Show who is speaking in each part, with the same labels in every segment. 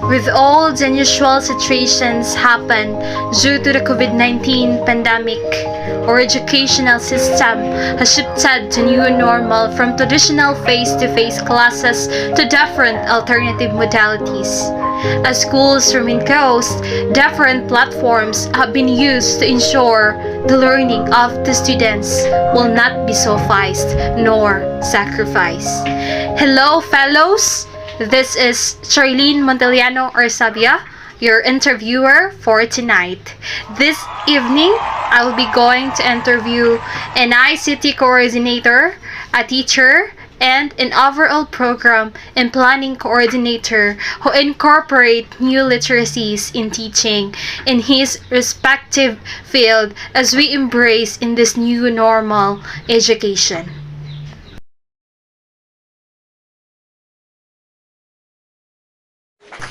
Speaker 1: With all the unusual situations happen due to the COVID-19 pandemic, our educational system has shifted to new normal from traditional face-to-face classes to different alternative modalities. As schools remain closed, different platforms have been used to ensure the learning of the students will not be sufficed nor sacrificed. Hello, fellows! This is Charlene Monteliano Orsabia, your interviewer for tonight. This evening, I will be going to interview an ICT coordinator, a teacher, and an overall program and planning coordinator who incorporate new literacies in teaching in his respective field as we embrace in this new normal education.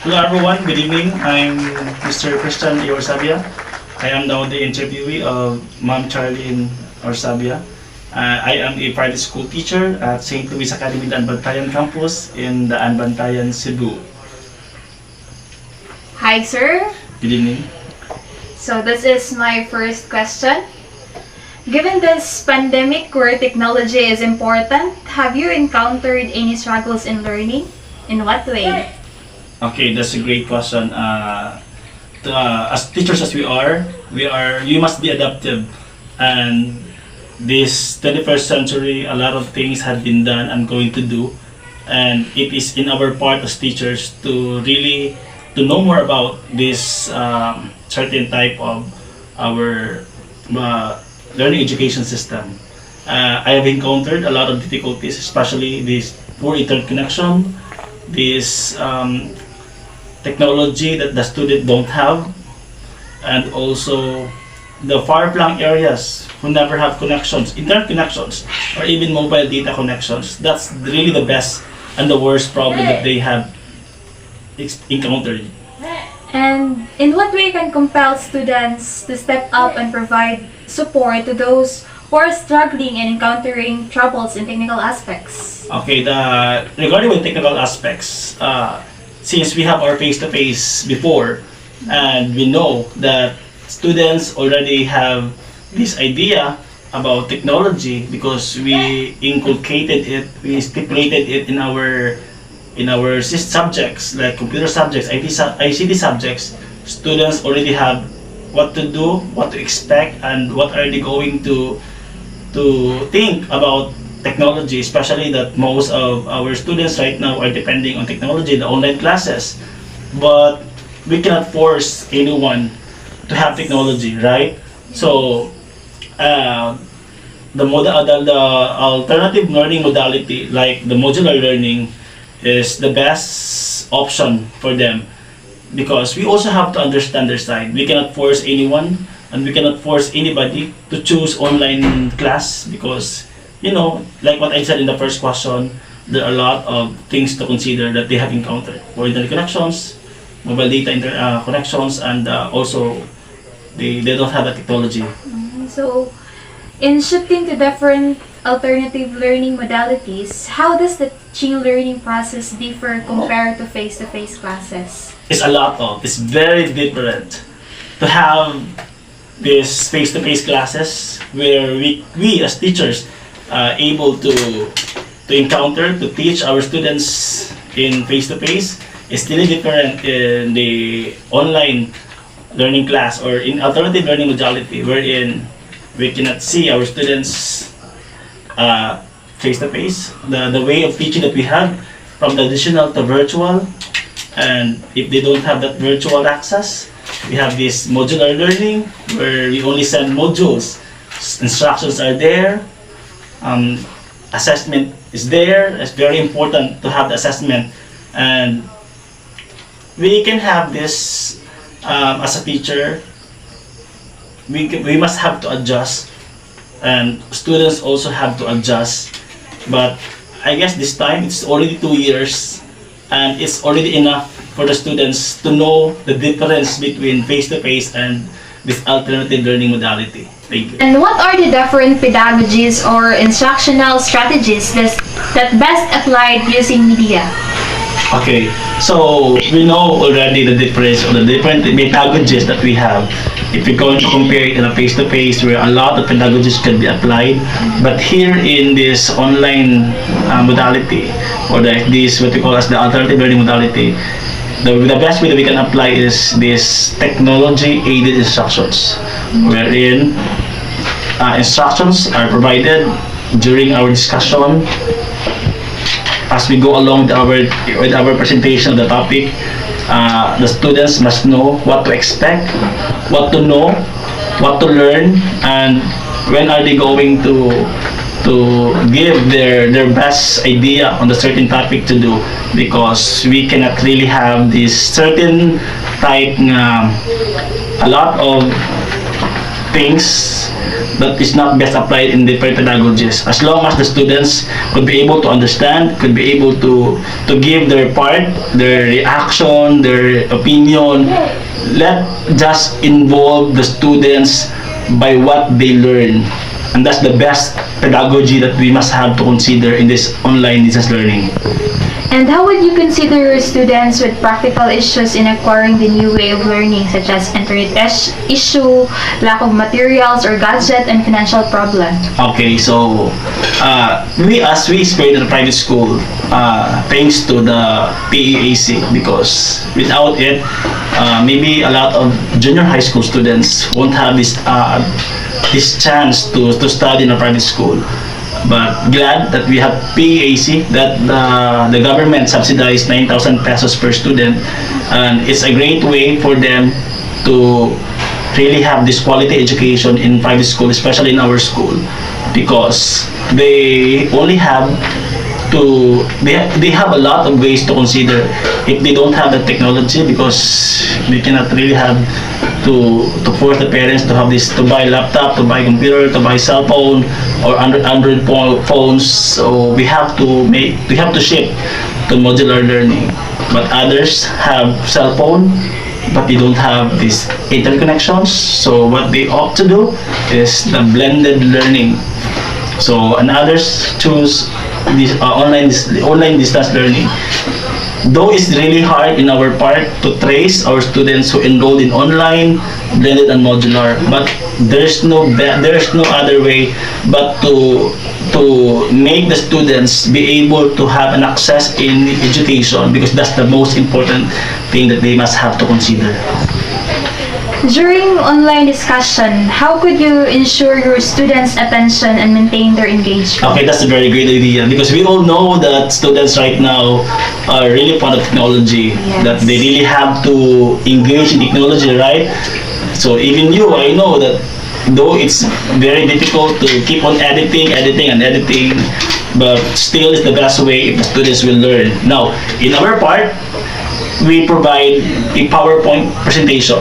Speaker 2: Hello everyone, good evening. I'm Mr. Christian Orsabia. I am now the interviewee of Ma'am Charlene Orsabia. I am a private school teacher at St. Louis Academy Anbantayan campus in the Anbantayan, Cebu.
Speaker 1: Hi, sir.
Speaker 2: Good evening.
Speaker 1: So this is my first question. Given this pandemic where technology is important, have you encountered any struggles in learning? In what way?
Speaker 2: Okay, that's a great question. As teachers as we must be adaptive, and this 21st century, a lot of things have been done and going to do, and it is in our part as teachers to really to know more about this certain type of our learning education system. I have encountered a lot of difficulties, especially this poor internet connection, this technology that the student don't have, and also the far-flung areas who never have connections, internet connections, or even mobile data connections. That's really the best and the worst problem that they have encountered.
Speaker 1: And in what way can compel students to step up and provide support to those who are struggling and encountering troubles in technical aspects?
Speaker 2: Okay, regarding with technical aspects, since we have our face-to-face before, and we know that students already have this idea about technology because we inculcated it, we stipulated it in our subjects like computer subjects, ICT subjects. Students already have what to do, what to expect, and what are they going to think about technology, especially that most of our students right now are depending on technology, the online classes. But we cannot force anyone to have technology, right? So the alternative learning modality, like the modular learning, is the best option for them, because we also have to understand their side. We cannot force anyone, and we cannot force anybody to choose online class, because like what I said in the first question, there are a lot of things to consider that they have encountered. For internet connections, mobile data connections, and also they don't have the technology.
Speaker 1: So, in shifting to different alternative learning modalities, how does the teaching learning process differ compared to face-to-face classes?
Speaker 2: It's very different to have these face-to-face classes where we as teachers able to encounter, to teach our students in face-to-face. Is really different in the online learning class or in alternative learning modality, wherein we cannot see our students face-to-face. The way of teaching that we have from traditional to virtual, and if they don't have that virtual access, we have this modular learning where we only send modules. Instructions are there. Assessment is there. It's very important to have the assessment, and we can have this as a teacher. We must have to adjust, and students also have to adjust. But I guess this time it's already 2 years, and it's already enough for the students to know the difference between face-to-face and this alternative learning modality. Thank you.
Speaker 1: And what are the different pedagogies or instructional strategies that best applied using media?
Speaker 2: Okay, so we know already the difference or the different pedagogies that we have. If we're going to compare it in a face-to-face where a lot of pedagogies can be applied, but here in this online modality, or this what we call as the alternative learning modality, the best way that we can apply is this technology-aided instructions, wherein instructions are provided during our discussion as we go along with our presentation of the topic. The students must know what to expect, what to know, what to learn, and when are they going to give their best idea on the certain topic to do, because we cannot really have this certain type a lot of things that is not best applied in different pedagogies. As long as the students could be able to understand, could be able to give their part, their reaction, their opinion, let just involve the students by what they learn. And that's the best pedagogy that we must have to consider in this online distance learning.
Speaker 1: And how would you consider your students with practical issues in acquiring the new way of learning, such as internet issue, lack of materials or gadget, and financial problem?
Speaker 2: Okay, so we experienced in the private school thanks to the PEAC, because without it, maybe a lot of junior high school students won't have this chance to study in a private school. But glad that we have PEAC, that the government subsidized 9,000 pesos per student, and it's a great way for them to really have this quality education in private school, especially in our school, because they only have they have a lot of ways to consider if they don't have the technology, because they cannot really have to force the parents to have this, to buy laptop, to buy computer, to buy cell phone or Android phones. So we have to shift to modular learning. But others have cell phone, but they don't have these internet connections. So what they opt to do is the blended learning. So and others choose this online distance learning. Though it's really hard in our part to trace our students who enrolled in online, blended, and modular, but there's no other way but to make the students be able to have an access in education, because that's the most important thing that they must have to consider.
Speaker 1: During online discussion, how could you ensure your students' attention and maintain their engagement?
Speaker 2: Okay, that's a very great idea, because we all know that students right now are really fond of technology, that they really have to engage in technology, right? So even you, I know that though it's very difficult to keep on editing, but still it's the best way if the students will learn. Now, in our part, we provide a PowerPoint presentation.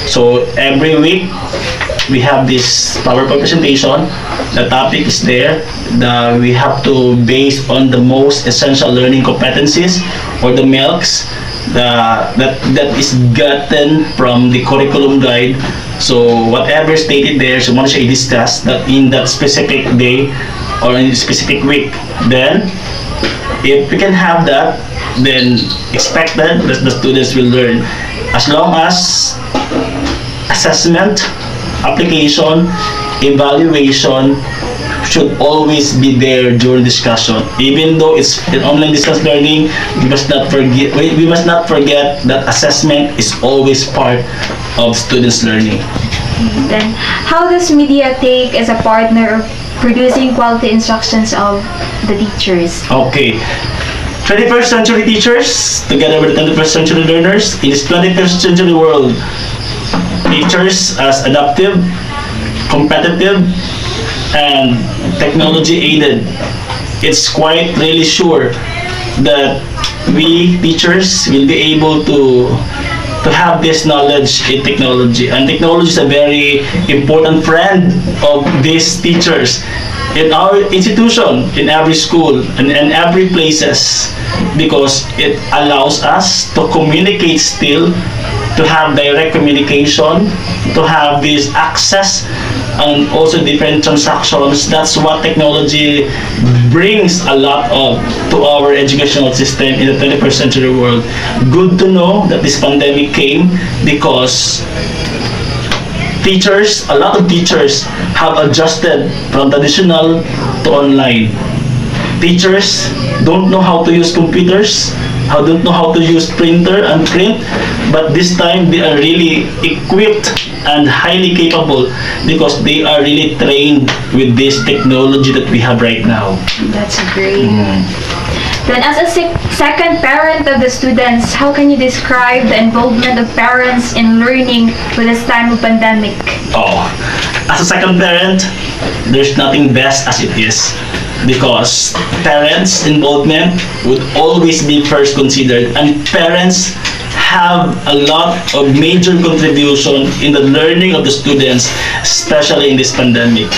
Speaker 2: So every week we have this PowerPoint presentation. The topic is there. We have to base on the most essential learning competencies, or the MELCs, that is gotten from the curriculum guide. So whatever stated there, so once you discuss that in that specific day or in a specific week, then if we can have that, then expect that the students will learn, as long as assessment, application, evaluation should always be there during discussion. Even though it's an online distance learning, we must not forget that assessment is always part of students' learning.
Speaker 1: Then, how does media take as a partner of producing quality instructions of the teachers?
Speaker 2: Okay. 21st century teachers together with the 21st century learners in this 21st century world. Teachers as adaptive, competitive, and technology aided. It's quite really sure that we teachers will be able to have this knowledge in technology, and technology is a very important friend of these teachers in our institution, in every school, and in every places, because it allows us to communicate still, to have direct communication, to have this access and also different transactions. That's what technology brings a lot of to our educational system in the 21st century world. Good to know that this pandemic came because teachers, a lot of teachers have adjusted from traditional to online. Teachers don't know how to use computers, don't know how to use printer and print, but this time they are really equipped and highly capable because they are really trained with this technology that we have right now.
Speaker 1: That's great. Then as a second parent of the students, how can you describe the involvement of parents in learning with this time of pandemic?
Speaker 2: Oh, as a second parent, there's nothing best as it is because parents' involvement would always be first considered, and parents have a lot of major contribution in the learning of the students, especially in this pandemic.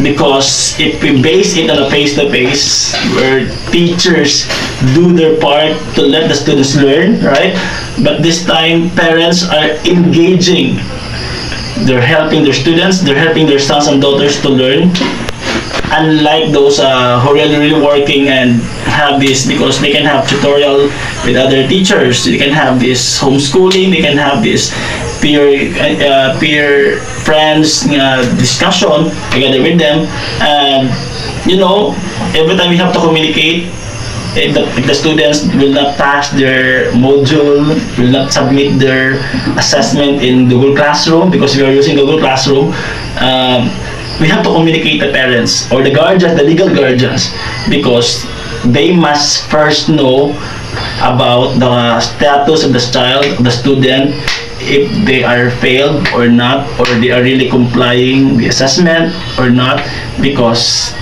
Speaker 2: Because if we base it on a face-to-face, where teachers do their part to let the students learn, right? But this time, parents are engaging. They're helping their students, they're helping their sons and daughters to learn. Unlike those who are really working and have this, because they can have tutorial with other teachers, they can have this homeschooling, they can have this peer friends discussion together with them, and every time we have to communicate. If the students will not pass their module, will not submit their assessment in Google Classroom, because we are using Google Classroom, we have to communicate the parents or the guardians, the legal guardians, because they must first know about the status of the child, of the student, if they are failed or not, or they are really complying the assessment or not, because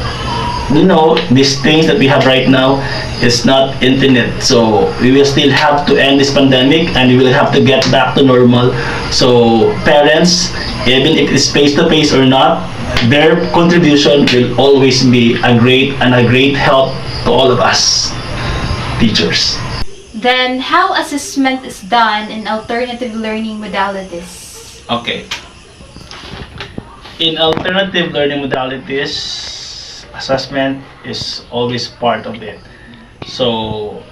Speaker 2: these things that we have right now is not infinite. So we will still have to end this pandemic, and we will have to get back to normal. So parents, even if it's face-to-face or not, their contribution will always be a great help to all of us teachers.
Speaker 1: Then how assessment is done in alternative learning modalities?
Speaker 2: Okay. In alternative learning modalities, assessment is always part of it. So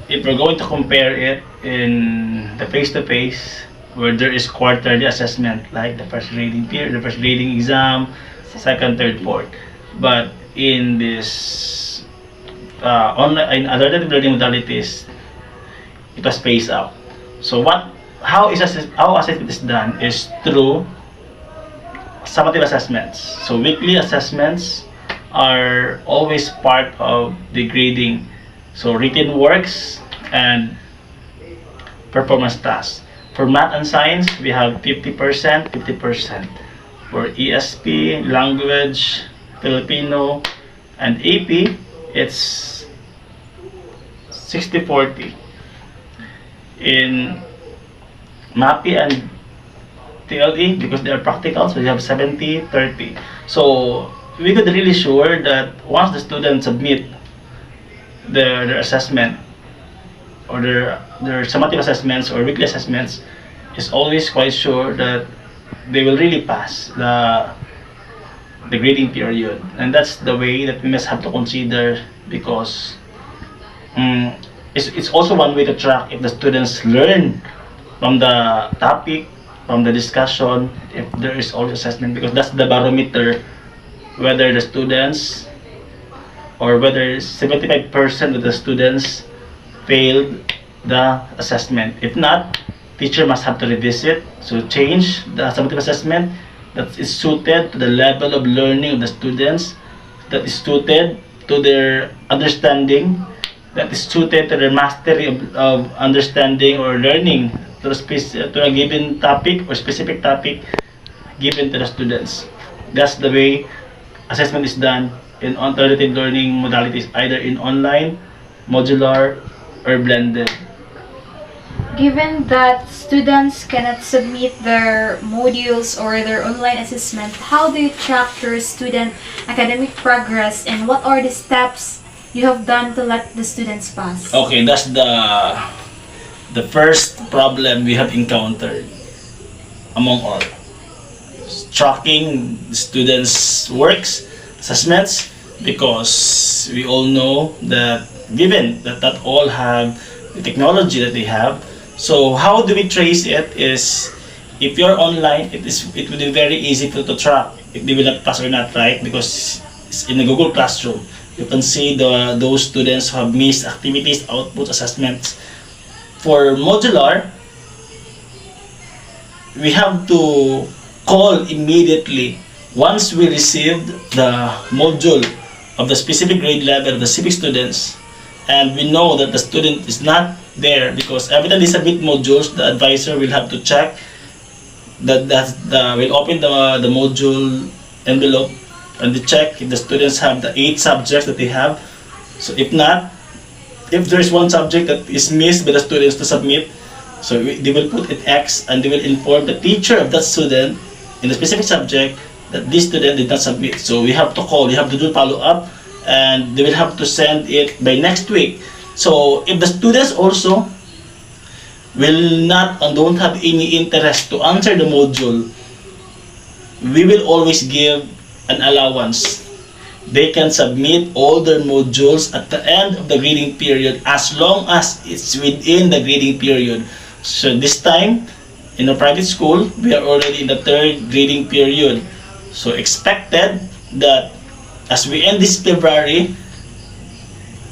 Speaker 2: if we're going to compare it in the face-to-face, where there is quarterly assessment, like the first grading period, the first grading exam, second, third, fourth. But in this online, in alternative learning modalities, it was spaced out. So how assessment is done is through summative assessments. So weekly assessments are always part of the grading. So written works and performance tasks. For math and science, we have 50%. For ESP, language, Filipino, and AP, it's 60-40. In MAPI and TLE, because they are practical, so you have 70-30. So we could really sure that once the students submit their assessment, or their summative assessments or weekly assessments, is always quite sure that they will really pass the grading period. And that's the way that we must have to consider, because it's also one way to track if the students learn from the topic, from the discussion, if there is always assessment, because that's the barometer whether the students, or whether 75% of the students failed the assessment. If not, teacher must have to revisit, so change the summative assessment that is suited to the level of learning of the students, that is suited to their understanding, that is suited to their mastery of understanding or learning to a given topic or specific topic given to the students. That's the way assessment is done in alternative learning modalities, either in online, modular, or blended.
Speaker 1: Given that students cannot submit their modules or their online assessment, how do you track your student academic progress, and what are the steps you have done to let the students pass?
Speaker 2: Okay, that's the first problem we have encountered among all. tracking students' works, assessments, because we all know that given that not all have the technology that they have, so how do we trace it is if you're online, it will be very easy for to track if they will not pass or not, right? Because it's in the Google Classroom. You can see those students who have missed activities, outputs, assessments. For modular, we have to call immediately once we received the module of the specific grade level of the civic students, and we know that the student is not there because every time they submit modules, the advisor will have to check that will open the module envelope and they check if the students have the 8 subjects that they have. So if not, if there is one subject that is missed by the students to submit, so they will put it X and they will inform the teacher of that student in a specific subject that this student did not submit. So we have to call, we have to do follow up, and they will have to send it by next week. So if the students also will not and don't have any interest to answer the module, we will always give an allowance. They can submit all their modules at the end of the grading period as long as it's within the grading period. So this time, in a private school, we are already in the 3rd grading period. So expected that as we end this February,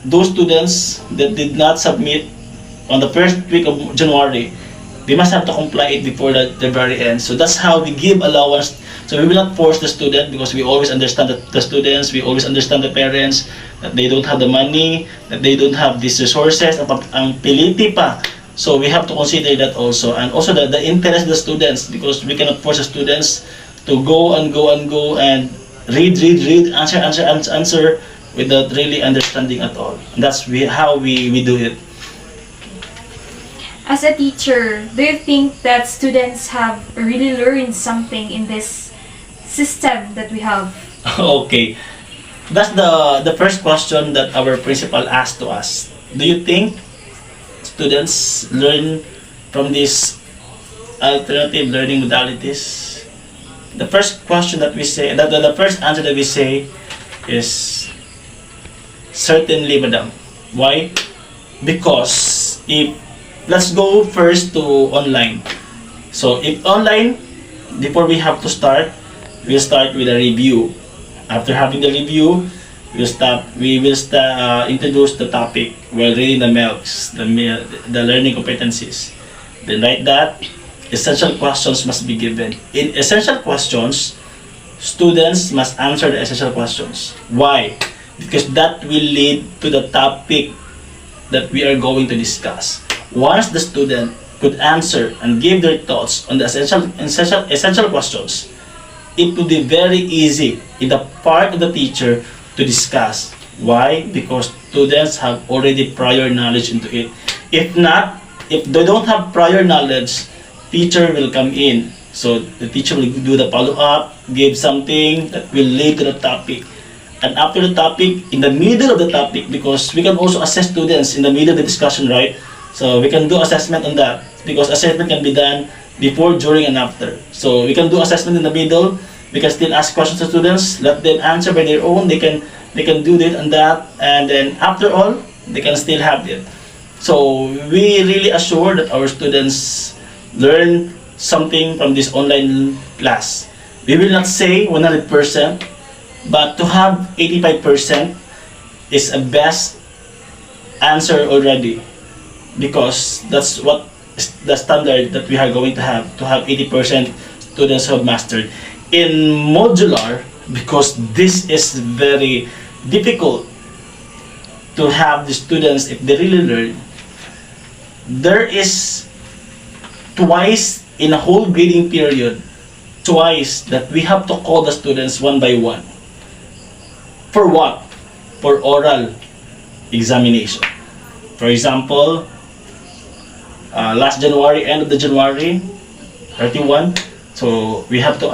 Speaker 2: those students that did not submit on the first week of January, they must have to comply it before the February ends. So that's how we give allowance. So we will not force the student because we always understand that the students, we always understand the parents, that they don't have the money, that they don't have these resources, ang piliti pa. So we have to consider that also, and also the interest of the students, because we cannot force the students to go and read, answer without really understanding at all. And that's how we do it.
Speaker 3: As a teacher, do you think that students have really learned something in this system that we have?
Speaker 2: Okay, that's the first question that our principal asked to us. Do you think students learn from these alternative learning modalities? The first question that we say, the first answer that we say is certainly, madam. Why? Because let's go first to online. So if online, before we have to start, we'll start with a review. After having the review, we will introduce the topic while reading the MELCs, the learning competencies. Then right that, essential questions must be given. In essential questions, students must answer the essential questions. Why? Because that will lead to the topic that we are going to discuss. Once the student could answer and give their thoughts on the essential questions, it will be very easy in the part of the teacher to discuss. Why? Because students have already prior knowledge into it. If not, if they don't have prior knowledge, teacher will come in. So the teacher will do the follow-up, give something that will lead to the topic. And after the topic, in the middle of the topic, because we can also assess students in the middle of the discussion, right? So we can do assessment on that, because assessment can be done before, during, and after. So we can do assessment in the middle. We can still ask questions to students, let them answer by their own. They can do this and that, and then after all, they can still have it. So we really assure that our students learn something from this online class. We will not say 100%, but to have 85% is a best answer already, because that's what is the standard that we are going to have 80% students who have mastered. In modular, because this is very difficult to have the students, if they really learn, there is twice in a whole grading period, twice that we have to call the students one by one. For what? For oral examination. For example, last January, end of the January, 31. So we have to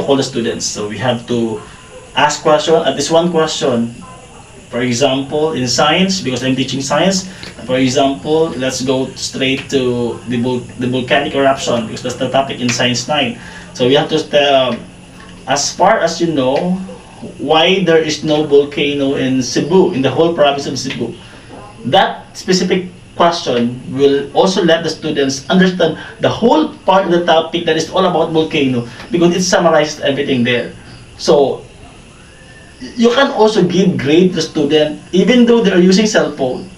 Speaker 2: call the students. So we have to ask question, at least one question. For example, in science, because I'm teaching science, for example, let's go straight to the volcanic eruption, because that's the topic in Science 9. So we have to as far as you know, why there is no volcano in Cebu, in the whole province of Cebu. That specific question will also let the students understand the whole part of the topic that is all about volcano, because it summarizes everything there. So you can also give grade to the student even though they are using cell phone.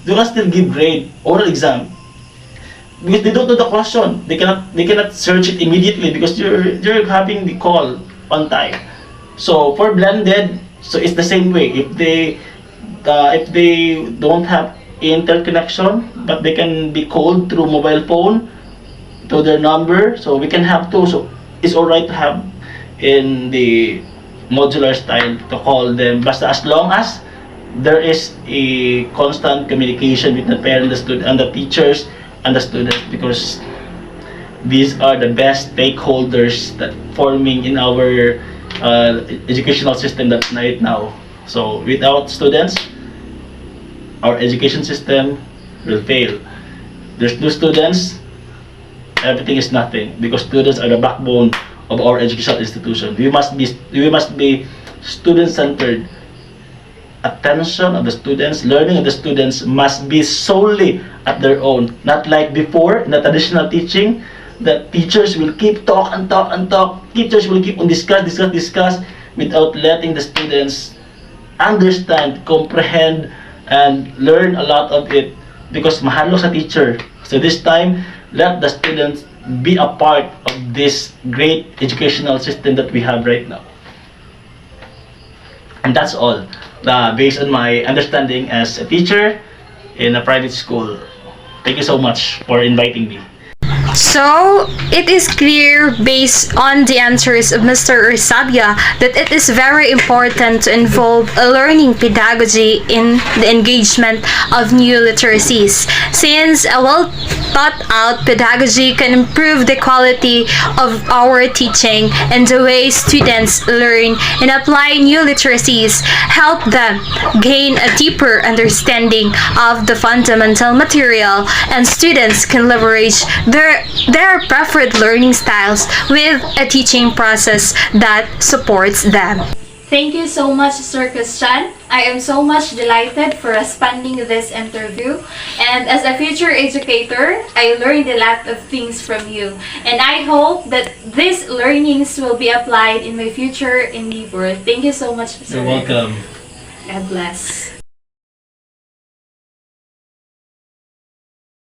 Speaker 2: You can still give grade, oral exam, because they don't know the question. They cannot search it immediately because you're having the call on time. So for blended, so it's the same way. If they don't have internet connection, but they can be called through mobile phone to their number, so we can have two. So it's alright to have in the modular style to call them, but as long as there is a constant communication with the parent, the student, and the teachers and the students, because these are the best stakeholders that forming in our educational system that right now. So without students, our education system will fail. There's no students, everything is nothing, because students are the backbone of our educational institution. We must be student-centered. Attention of the students, learning of the students must be solely at their own. Not like before in the traditional teaching, that teachers will keep talk and talk and talk. Teachers will keep on discuss without letting the students understand, comprehend, and learn a lot of it, because mahalo sa teacher. So this time, let the students be a part of this great educational system that we have right now. And that's all, based on my understanding as a teacher in a private school. Thank you so much for inviting me.
Speaker 1: So, it is clear based on the answers of Mr. Ursabia that it is very important to involve a learning pedagogy in the engagement of new literacies, since a well thought out pedagogy can improve the quality of our teaching and the way students learn and apply new literacies, help them gain a deeper understanding of the fundamental material, and students can leverage their preferred learning styles with a teaching process that supports them.
Speaker 3: Thank you so much, Sir Christian. I am so much delighted for responding to this interview. And as a future educator, I learned a lot of things from you. And I hope that these learnings will be applied in my future endeavor. Thank you so much, Sir.
Speaker 2: You're welcome.
Speaker 3: God bless.